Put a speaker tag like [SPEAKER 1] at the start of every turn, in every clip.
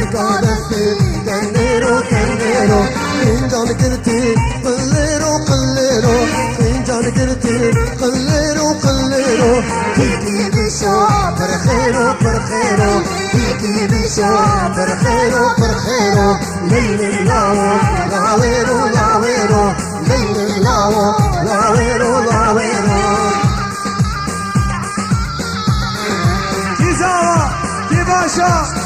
[SPEAKER 1] قادستي كنيرو كنيرو فنجان قلتي قليرو قليرو فنجان قلتي قليرو قليرو فيكي بشو برخيرو برخيرو فيكي بشو برخيرو برخيرو ليل اللاو لاويرو لاويرو ليل اللاو لاويرو لاويرو
[SPEAKER 2] كيزاوا كيباشا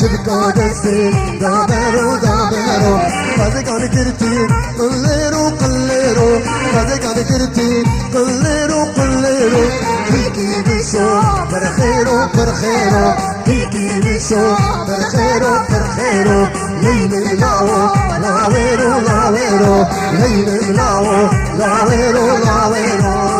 [SPEAKER 1] شبكة دستي دابرو دابرو فازقان كرتي قليرو قليرو فازقان كرتي قليرو قليرو فيكي بشو برخيرو برخيرو فيكي بشو برخيرو برخيرو ليل اللاو لاويرو لاويرو ليل اللاو لاويرو لاويرو